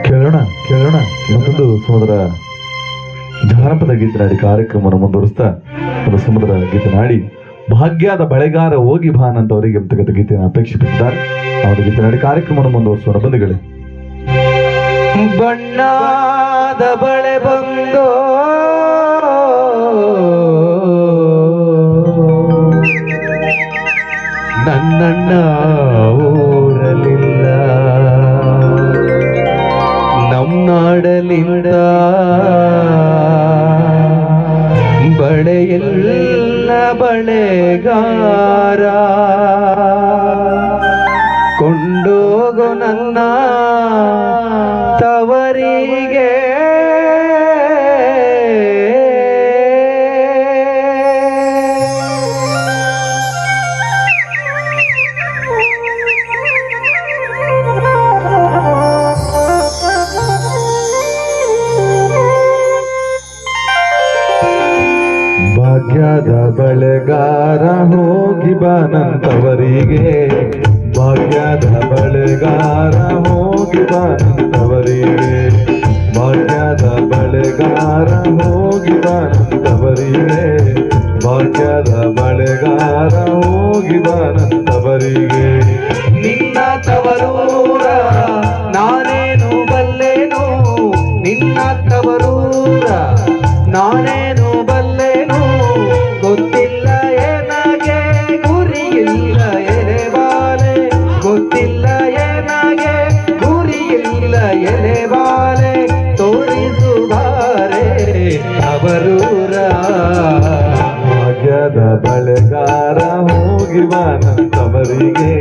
ಕೇಳೋಣ ಕೇಳೋಣ ಮತ್ತೊಂದು ಸಮುದ್ರ ಜಾನಪದ ಗೀತೆ ನಾಡಿ ಕಾರ್ಯಕ್ರಮವನ್ನು ಮುಂದುವರಿಸ್ತಾ ಒಂದು ಸಮುದ್ರ ಗೀತೆ ನಾಡಿ ಭಾಗ್ಯದ ಬಳೆಗಾರ ಹೋಗಿ ಭಾನ್ ಅಂತ ಅವರಿಗೆ ಅಂತಕ್ಕಂಥ ಗೀತೆಯನ್ನು ಅಪೇಕ್ಷಿಸಿದ್ದಾರೆ. ಅವರ ಗೀತೆ ನಾಡಿ ಕಾರ್ಯಕ್ರಮವನ್ನು ಮುಂದುವರಿಸೋಣ ಬಂಧುಗಳೇ. ಬಣ್ಣದ ಬಳೆ ಬಂದು ನನ್ನಣ್ಣ ಊರಲಿಲ್ಲ, ನಮ್ಮ ನಾಡಲಿಂದ ಬಳೆಯೆಲ್ಲ ಬಳೆಗಾರ ಕೊಂಡೋಗೋ ನನ್ನ ತವರಿಗೆ. ಭಾಗ್ಯದ ಬಳೆಗಾರ ಹೋಗಿ ಬಾನಂತವರಿಗೆ, ಭಾಗ್ಯದ ಬಳೆಗಾರ ಹೋಗಿ ಬಾನಂತವರಿಗೆ, ಭಾಗ್ಯದ ಬಳೆಗಾರ ಹೋಗಿ ಬಾನಂತವರಿಗೆ, ಭಾಗ್ಯದ ಬಳೆಗಾರ ಹೋಗಿ ಬಾನಂತವರಿಗೆ. ನಿನ್ನ ತವರೂರ ನಾನೇನು ಬಲ್ಲೆನು, ನಿನ್ನ ತವರೂರ ನಾನೇನು ಬಲ್ಲೆನು, ಗೊತ್ತಿಲ್ಲ ಏನಾಗೆ ಗುರಿಯಿಲ್ಲ ಎಲೆಬಾಲೆ, ಗೊತ್ತಿಲ್ಲ ಏನಾಗೆ ಗುರಿಯಿಲ್ಲ ಎಲೆಬಾಲೆ, ತೋರಿಸುವಾರೆ ಅವರೂರ. ಭಾಗ್ಯದ ಬಳೆಗಾರ ಹೋಗಿ ಬಾನಂತವರಿಗೆ,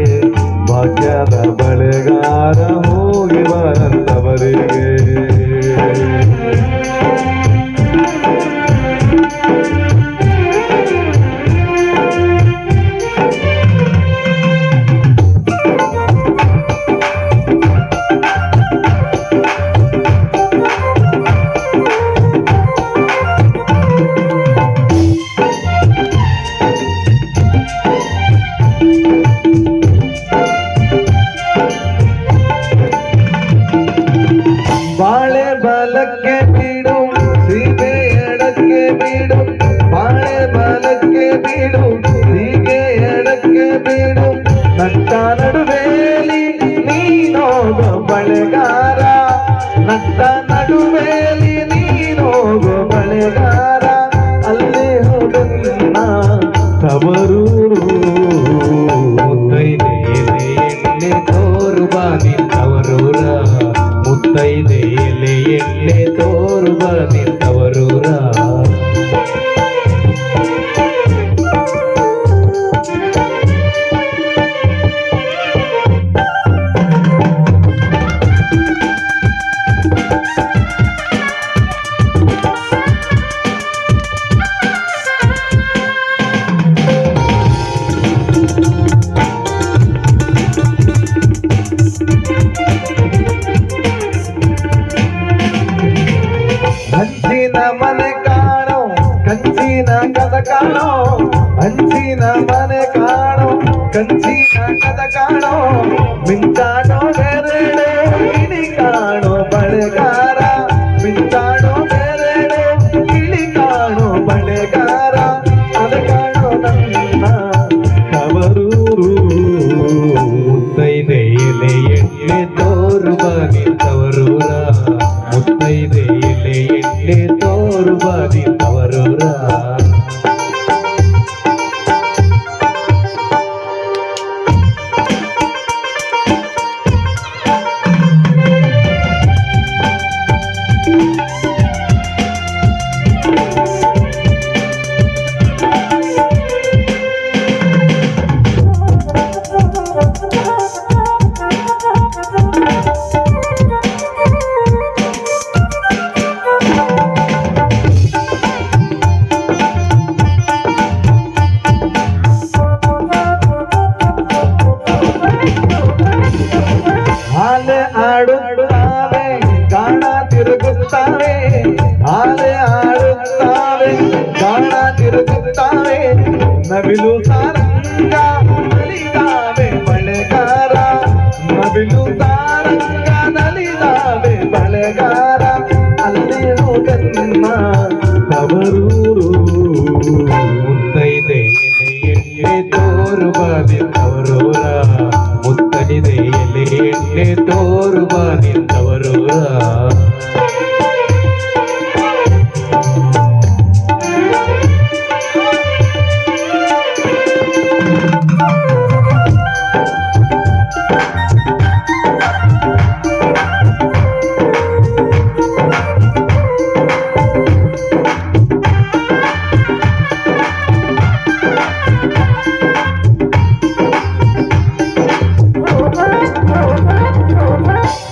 ಭಾಗ್ಯದ ಬಳೆಗಾರ ಹೋಗಿ ಬಾನಂತವರಿಗೆ. ಬಾಳೆ ಬಲಕ್ಕೆ ಬೀಡು ಸೀಗೆ ಎಡಕ್ಕೆ ಬೀಡು, ಬಾಳೆ ಬಲಕ್ಕೆ ಬೀಡು ಸೀಗೆ ಎಡಕ್ಕೆ ಬೀಡು, ನಟ್ಟ ನಡುವೇಲಿ ನೀನೋಗೋ ಬಳೆಗಾರ, ನಟ್ಟ ನಡುವೇಲಿ ನೀನೋಗೋ ಬಳೆಗಾರ, ಅಲ್ಲಿ ಹೋಗನ್ನ ತವರೂರು. ಮುತ್ತೈದೆ ಎಣ್ಣೆ ತೋರು ಬಾನಿ ತವರೂರ, ಮುತ್ತೈದೆ ಎಣ್ಣೆ ತೋರು ಬಾನಿ ತವರೂರ. ಹಂಚಿನ ಮನೆ ಕಾಣೋ ಕಂಚಿನ ಕದ ಕಾಣೋ, ಹಂಚಿನ ಮನೆ ಕಾಣೋ ಕಂಚಿನ ಕದ ಕಾಣೋ, ಮಿಂಚಾಣೋ ಬೆರಳೆ ಗಿಳಿ ಕಾಣೋ ಬಳೆಗಾರ, ಮಿಂಚಾಣೋ ಬೆರಳೆ ಗಿಳಿ ಕಾಣೋ ಬಳೆಗಾರ, ಅದ ಕಾಣೋ ನನ್ನ ತವರೂರು. ಮುತ್ತೈದೆ ಎಲೆ ಎಣ್ಣೆ ತೋರು ಬಾನಿ ತವರೂರ, ಮುತ್ತೈದೆ ಎಲೆ ಎಣ್ಣೆ ತೋರು ಬಾನಿ ತವರೂರ. ನವಿಲು ಸಾರಂಗ ಬಳಿಗಾವೆ ಬಳೆಗಾರ, ನವಿಲು ಸಾರ ತೋರು ಬಾನಿದ್ದವರೂರ ಮುತ್ತೈದೆ ಎಲೆ ಎಣ್ಣೆ ತೋರು ಬಾನಿದ್ದವರೂರ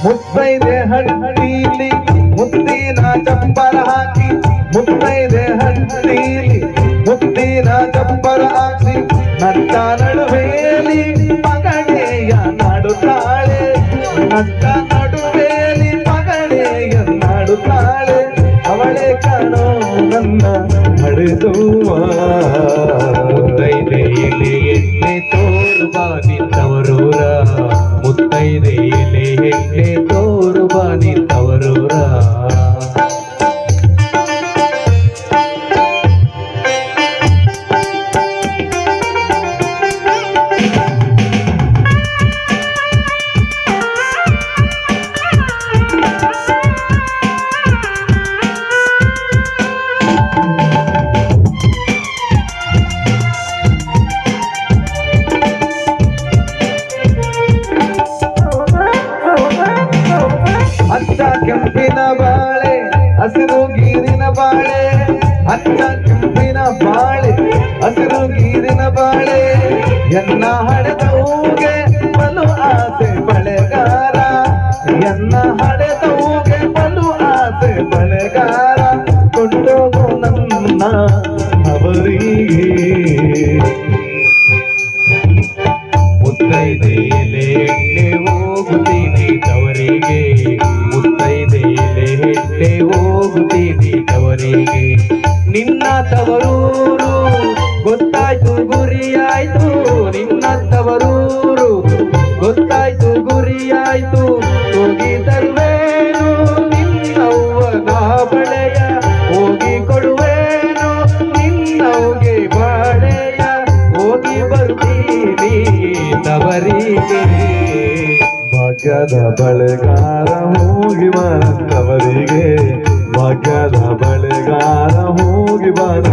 ಮುತ್ತೈದೆ ಹಳ್ಳಿಲಿ ಮುತ್ತಿನ ಚಪ್ಪರ ಹಾಕಿ ಮುತ್ತೈದೆ ಹಳ್ಳಿಲಿ ಮುತ್ತಿನ ಚಪ್ಪರ ಹಾಕಿ ನಟ್ಟ ನಡುವೇಲಿ ಮಗಳೆಯ ನಾಡುತ್ತಾಳೆ ನಟ್ಟ ನಡುವೇಲಿ ಮಗಳೆಯ ನಾಡುತ್ತಾಳೆ ಅವಳೆ ಕಾಣೋ ನನ್ನ ಹಡೆದುವ ಮುತ್ತೈದೆ ಎಲೆ ಎಣ್ಣೆ ತೋರು ಬಾನಿದ್ದವರೂರ ಮುತ್ತೈದೆ ಎಲೆ ಎಣ್ಣೆ ತೋರು ಬಾನಿದ್ದವರೂರ ಅಚ್ಚ ಕೆಂಪಿನ ಬಾಳೆ ಹಸಿರು ಗೀರಿನ ಬಾಳೆ ಅಚ್ಚ ಕೆಂಪಿನ ಬಾಳೆ ಹಸಿರು ಗೀರಿನ ಬಾಳೆ ಎನ್ನ ಹಡೆದವುಗೆ ಬಲು ಆಸೆ ಬಳೆಗಾರ ಎನ್ನ ಹಡೆದವುಗೆ ಬಲು ಆಸೆ ಬಳೆಗಾರ ಕೊಂಡೋಗು ನನ್ನ ಅವರಿಗೆ ಮುತ್ತೈದೆ ಎಲೆ ಎಣ್ಣೆ ಹೋಗುತ್ತೀನಿ ತವರಿಗೆ ಮುತ್ತೈದೆ ಎಲೆ ಎಣ್ಣೆ ಹೋಗುತ್ತೀನಿ ತವರಿಗೆ ನಿನ್ನ ತವರೂರು ಗೊತ್ತಾಯ್ತು ಗುರಿಯಾಯ್ತು ನಿನ್ನ ತವರೂರು ಗೊತ್ತಾಯ್ತು ಗುರಿಯಾಯ್ತು ಹೋಗಿ ತರುವೇನು ನಿನ್ನವ್ವನ ಬಳೆಯ ಹೋಗಿ ಕೊಡುವೇನು ನಿನ್ನವ್ಗೆ ಬಾಳೆಯ ಹೋಗಿ ಬರ್ತೀನಿ ತವರಿಗೆ ಭಾಗ್ಯದ ಬಳೆಗಾರ ಹೋಗಿ ಬಂದವರಿಗೆ ಭಾಗ್ಯದ ಬಳೆಗಾರ ಹೋಗಿ ಬಂದ